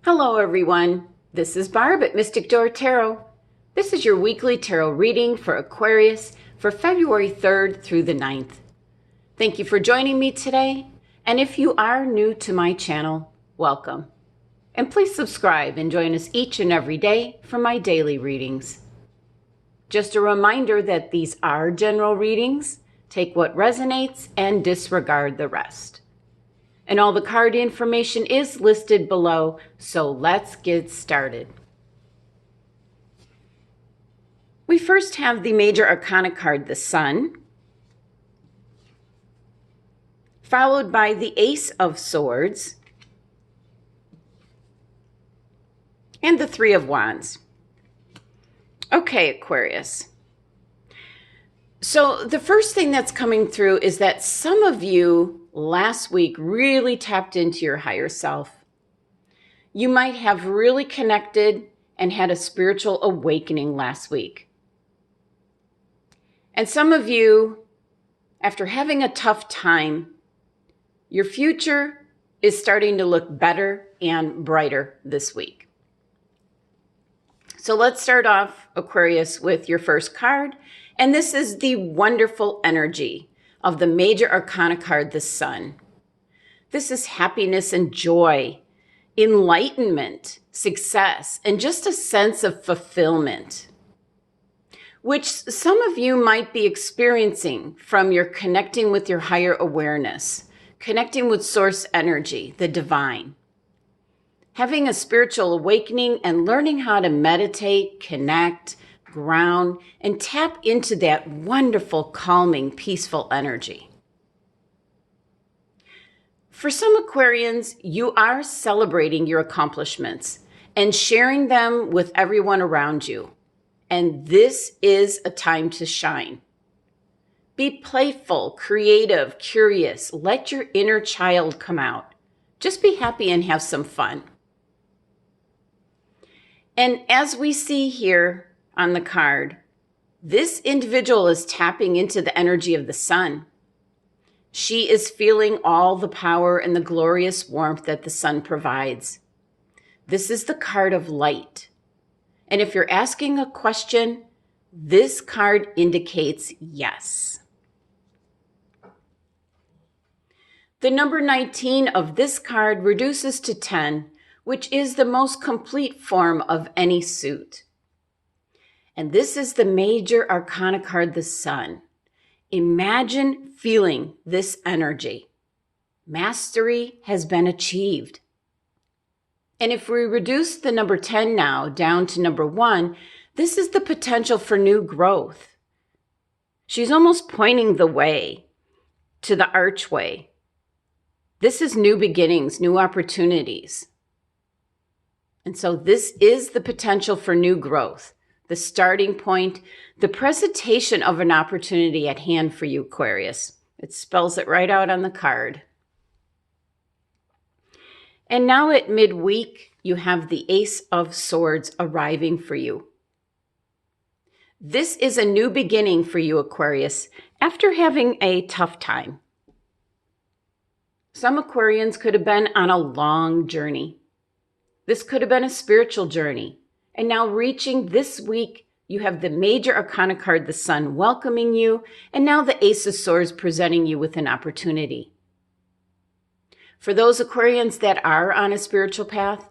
Hello everyone, this is Barb at Mystic Door Tarot. This is your weekly tarot reading for Aquarius for February 3rd through the 9th. Thank you for joining me today, and if you are new to my channel, welcome. And please subscribe and join us each and every day for my daily readings. Just a reminder that these are general readings. Take what resonates and disregard the rest. And all the card information is listed below, so let's get started. We first have the Major Arcana card, the Sun, followed by the Ace of Swords, and the Three of Wands. Okay, Aquarius. So the first thing that's coming through is that some of you last week really tapped into your higher self. You might have really connected and had a spiritual awakening last week. And some of you, after having a tough time, your future is starting to look better and brighter this week. So let's start off, Aquarius, with your first card. And this is the wonderful energy of the Major Arcana card, the Sun. This is happiness and joy, enlightenment, success, and just a sense of fulfillment, which some of you might be experiencing from your connecting with your higher awareness, connecting with source energy, the divine. Having a spiritual awakening and learning how to meditate, connect, ground, and tap into that wonderful, calming, peaceful energy. For some Aquarians, you are celebrating your accomplishments and sharing them with everyone around you. And this is a time to shine. Be playful, creative, curious. Let your inner child come out. Just be happy and have some fun. And as we see here on the card, this individual is tapping into the energy of the sun. She is feeling all the power and the glorious warmth that the sun provides. This is the card of light. And if you're asking a question, this card indicates yes. The number 19 of this card reduces to 10, which is the most complete form of any suit. And this is the Major Arcana card, the Sun. Imagine feeling this energy. Mastery has been achieved. And if we reduce the number 10 now down to number 1, this is the potential for new growth. She's almost pointing the way to the archway. This is new beginnings, new opportunities. And so this is the potential for new growth. The starting point, the presentation of an opportunity at hand for you, Aquarius. It spells it right out on the card. And now at midweek, you have the Ace of Swords arriving for you. This is a new beginning for you, Aquarius, after having a tough time. Some Aquarians could have been on a long journey. This could have been a spiritual journey. And now reaching this week, you have the Major Arcana card, the Sun, welcoming you, and now the Ace of Swords presenting you with an opportunity. For those Aquarians that are on a spiritual path,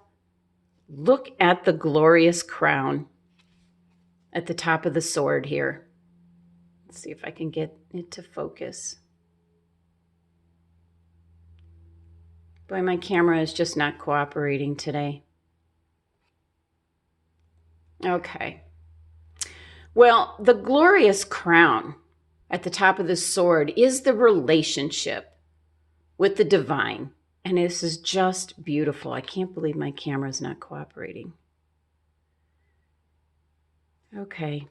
look at the glorious crown at the top of the sword here. Let's see if I can get it to focus. Boy, my camera is just not cooperating today. Okay. Well, the glorious crown at the top of the sword is the relationship with the divine. And this is just beautiful. I can't believe my camera is not cooperating. Okay.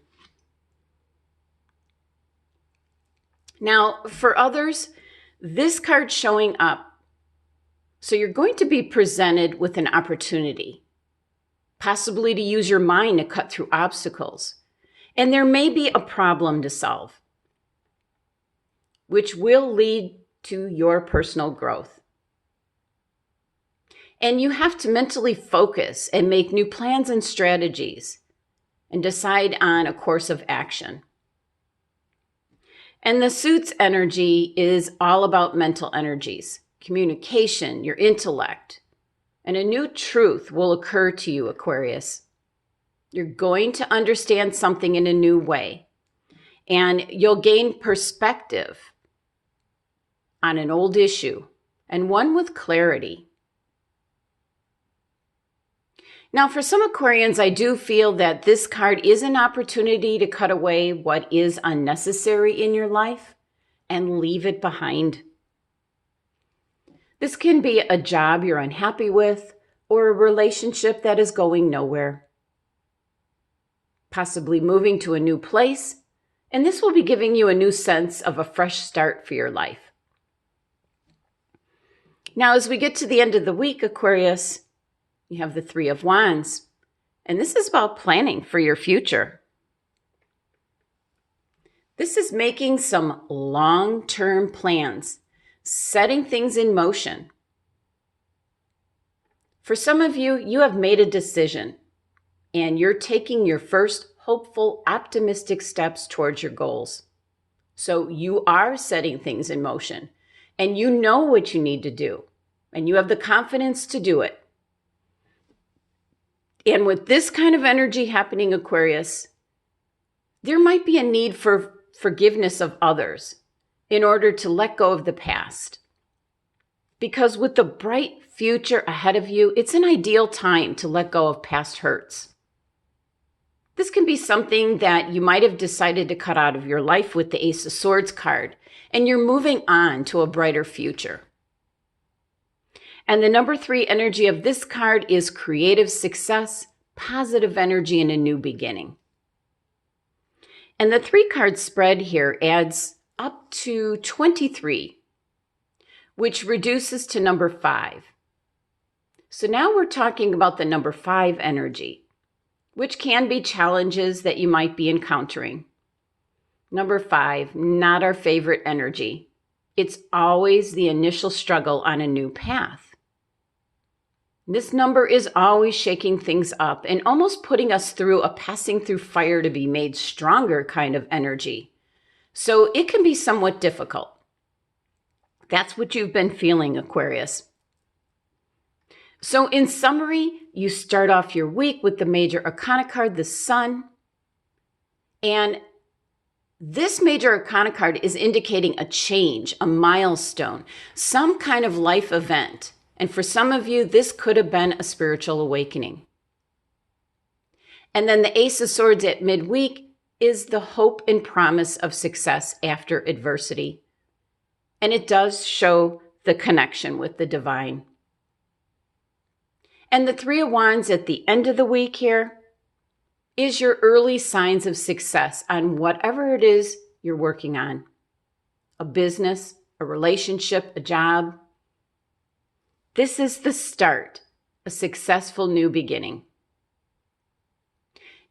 Now, for others, this card showing up. So you're going to be presented with an opportunity, possibly to use your mind to cut through obstacles. And there may be a problem to solve, which will lead to your personal growth. And you have to mentally focus and make new plans and strategies and decide on a course of action. And the suit's energy is all about mental energies, communication, your intellect, and a new truth will occur to you, Aquarius. You're going to understand something in a new way, and you'll gain perspective on an old issue, and one with clarity. Now, for some Aquarians, I do feel that this card is an opportunity to cut away what is unnecessary in your life and leave it behind. This can be a job you're unhappy with or a relationship that is going nowhere. Possibly moving to a new place, and this will be giving you a new sense of a fresh start for your life. Now, as we get to the end of the week, Aquarius, you have the Three of Wands, and this is about planning for your future. This is making some long-term plans, setting things in motion. For some of you, you have made a decision, and you're taking your first hopeful, optimistic steps towards your goals. So you are setting things in motion, and you know what you need to do, and you have the confidence to do it. And with this kind of energy happening, Aquarius, there might be a need for forgiveness of others in order to let go of the past. Because with the bright future ahead of you, it's an ideal time to let go of past hurts. This can be something that you might have decided to cut out of your life with the Ace of Swords card, and you're moving on to a brighter future. And the number 3 energy of this card is creative success, positive energy, and a new beginning. And the 3-card spread here adds up to 23, which reduces to number 5. So now we're talking about the number 5 energy, which can be challenges that you might be encountering. Number 5, not our favorite energy. It's always the initial struggle on a new path. This number is always shaking things up and almost putting us through a passing through fire to be made stronger kind of energy. So it can be somewhat difficult. That's what you've been feeling, Aquarius. So in summary, you start off your week with the major arcana card, the Sun. And this major arcana card is indicating a change, a milestone, some kind of life event. And for some of you, this could have been a spiritual awakening. And then the Ace of Swords at midweek is the hope and promise of success after adversity. And it does show the connection with the divine. And the Three of Wands at the end of the week here is your early signs of success on whatever it is you're working on. A business, a relationship, a job. This is the start, a successful new beginning.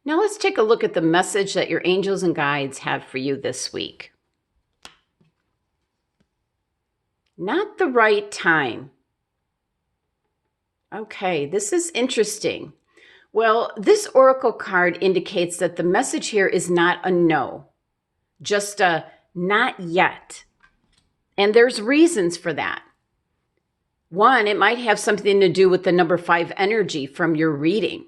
Now let's take a look at the message that your angels and guides have for you this week. Not the right time. Okay, this is interesting. Well, this oracle card indicates that the message here is not a no, just a not yet. And there's reasons for that. One, it might have something to do with the number 5 energy from your reading.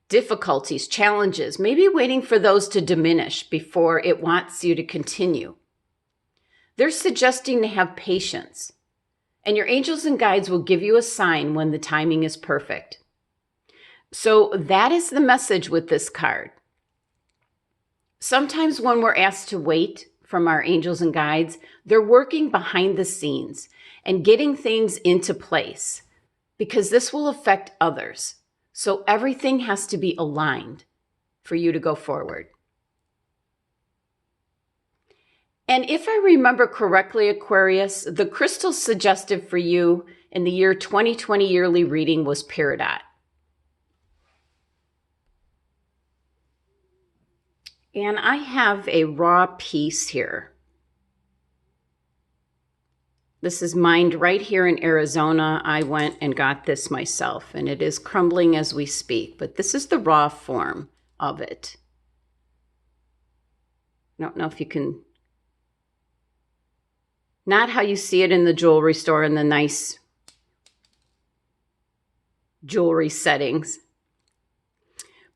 Difficulties, challenges, maybe waiting for those to diminish before it wants you to continue. They're suggesting to have patience. And your angels and guides will give you a sign when the timing is perfect. So that is the message with this card. Sometimes when we're asked to wait from our angels and guides, they're working behind the scenes and getting things into place because this will affect others. So everything has to be aligned for you to go forward. And if I remember correctly, Aquarius, the crystal suggested for you in the year 2020 yearly reading was peridot. And I have a raw piece here. This is mined right here in Arizona. I went and got this myself, and it is crumbling as we speak, but this is the raw form of it. I don't know if you can, not how you see it in the jewelry store in the nice jewelry settings.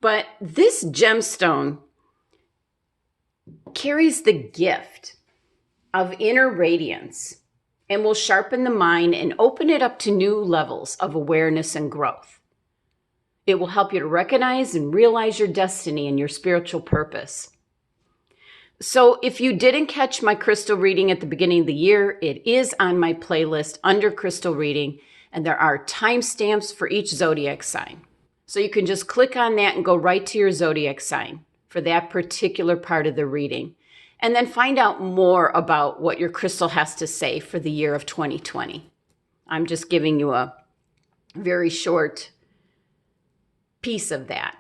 But this gemstone carries the gift of inner radiance and will sharpen the mind and open it up to new levels of awareness and growth. It will help you to recognize and realize your destiny and your spiritual purpose. So if you didn't catch my crystal reading at the beginning of the year, it is on my playlist under crystal reading, and there are timestamps for each zodiac sign. So you can just click on that and go right to your zodiac sign for that particular part of the reading, and then find out more about what your crystal has to say for the year of 2020. I'm just giving you a very short piece of that.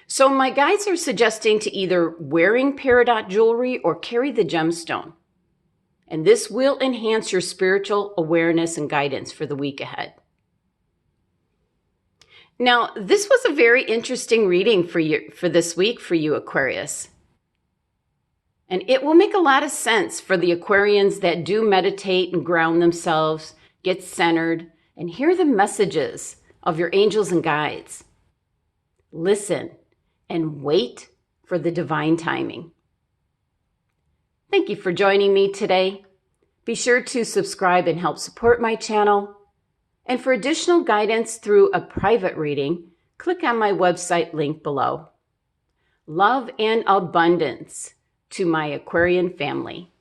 So my guides are suggesting to either wearing peridot jewelry or carry the gemstone. And this will enhance your spiritual awareness and guidance for the week ahead. Now, this was a very interesting reading for this week for you, Aquarius. And it will make a lot of sense for the Aquarians that do meditate and ground themselves, get centered, and hear the messages of your angels and guides. Listen and wait for the divine timing. Thank you for joining me today. Be sure to subscribe and help support my channel. And for additional guidance through a private reading, click on my website link below. Love and abundance to my Aquarian family.